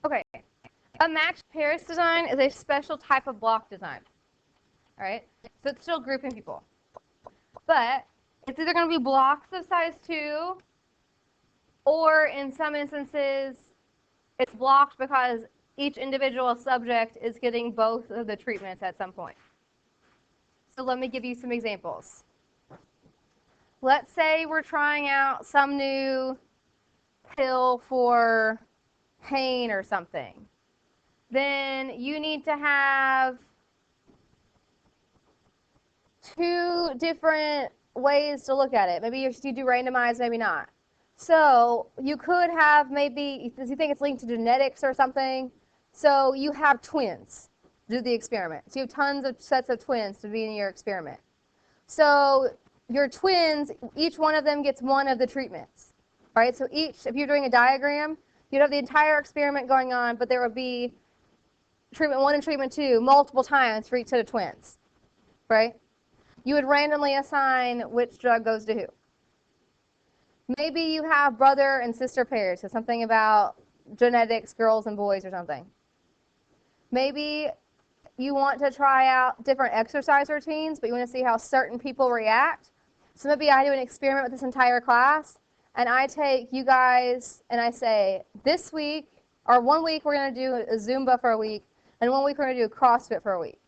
Okay, a matched pairs design is a special type of block design. All right, so it's still grouping people, but it's either going to be blocks of size 2, or in some instances, it's blocked because each individual subject is getting both of the treatments at some point. So let me give you some examples. Let's say we're trying out some new pill for pain or something. Then you need to have 2 different ways to look at it. Maybe you do randomized, maybe not. So you could have maybe, if you think it's linked to genetics or something, so you have twins do the experiment. So you have tons of sets of twins to be in your experiment. So your twins, each one of them gets one of the treatments, right? So each, if you're doing a diagram, you'd have the entire experiment going on, but there would be treatment 1 and treatment 2 multiple times for each set of twins, right? You would randomly assign which drug goes to who. Maybe you have brother and sister pairs, so something about genetics, girls and boys or something. Maybe you want to try out different exercise routines, but you want to see how certain people react. So maybe I do an experiment with this entire class, and I take you guys and I say, this week, or 1 week we're going to do a Zumba for a week, and 1 week we're going to do a CrossFit for a week,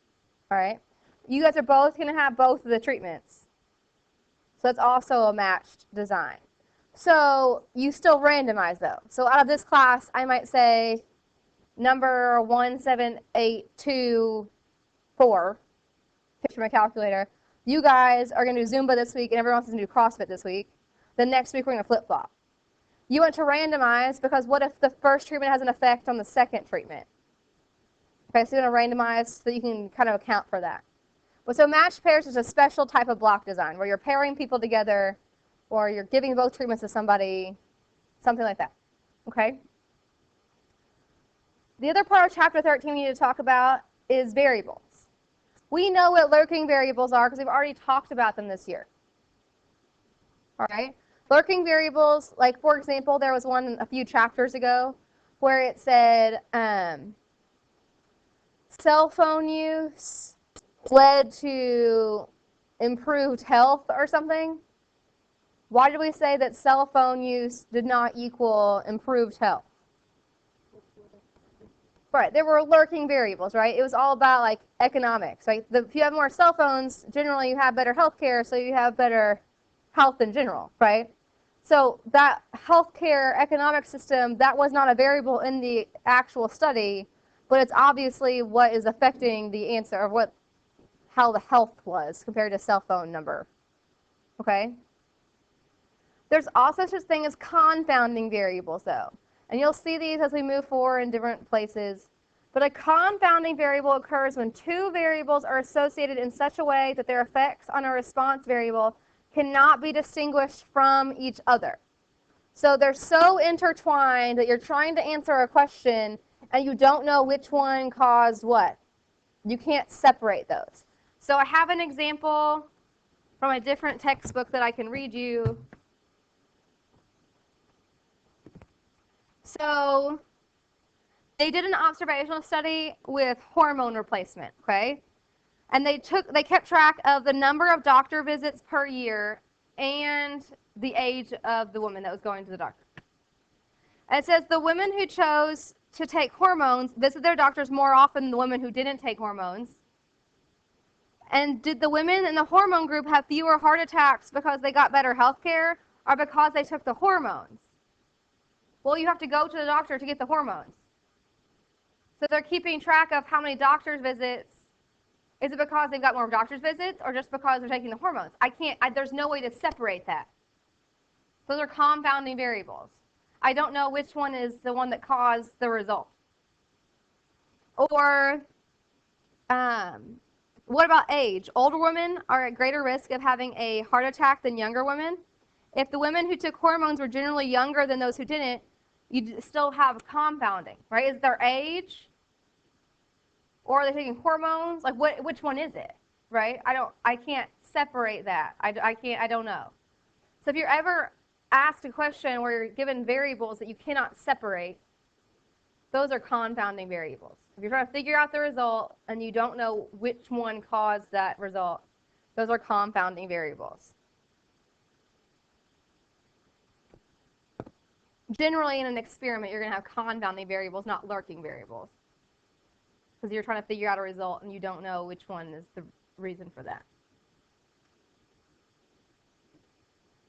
all right? You guys are both going to have both of the treatments. So that's also a matched design. So you still randomize though. So out of this class, I might say number 17824, picture my calculator, you guys are going to do Zumba this week and everyone else is going to do CrossFit this week. The next week we're going to flip-flop. You want to randomize because what if the first treatment has an effect on the second treatment? Okay, so you're going to randomize so that you can kind of account for that. But so matched pairs is a special type of block design where you're pairing people together or you're giving both treatments to somebody, something like that, okay? The other part of chapter 13 we need to talk about is variables. We know what lurking variables are because we've already talked about them this year, all right? Lurking variables, like for example, there was one a few chapters ago where it said cell phone use led to improved health or something. Why did we say that cell phone use did not equal improved health? Right, there were lurking variables, right? It was all about like economics, right? If you have more cell phones, generally you have better health care, so you have better health in general, right? So that healthcare economic system, that was not a variable in the actual study, but it's obviously what is affecting the answer of how the health was compared to cell phone number, okay? There's also such thing as confounding variables, though. And you'll see these as we move forward in different places. But a confounding variable occurs when 2 variables are associated in such a way that their effects on a response variable cannot be distinguished from each other. So they're so intertwined that you're trying to answer a question and you don't know which one caused what. You can't separate those. So I have an example from a different textbook that I can read you. So they did an observational study with hormone replacement, okay? And they kept track of the number of doctor visits per year and the age of the woman that was going to the doctor. And it says the women who chose to take hormones visited their doctors more often than the women who didn't take hormones. And did the women in the hormone group have fewer heart attacks because they got better health care or because they took the hormones? Well, you have to go to the doctor to get the hormones. So they're keeping track of how many doctor's visits. Is it because they've got more doctor's visits or just because they're taking the hormones? There's no way to separate that. Those are confounding variables. I don't know which one is the one that caused the result. Or what about age? Older women are at greater risk of having a heart attack than younger women. If the women who took hormones were generally younger than those who didn't, you still have compounding, right? Is their age, or are they taking hormones? Like which one is it, right? I can't separate that. I don't know. So if you're ever asked a question where you're given variables that you cannot separate, Those are confounding variables. If you're trying to figure out the result and you don't know which one caused that result, those are confounding variables. Generally, in an experiment, you're going to have confounding variables, not lurking variables, because you're trying to figure out a result and you don't know which one is the reason for that.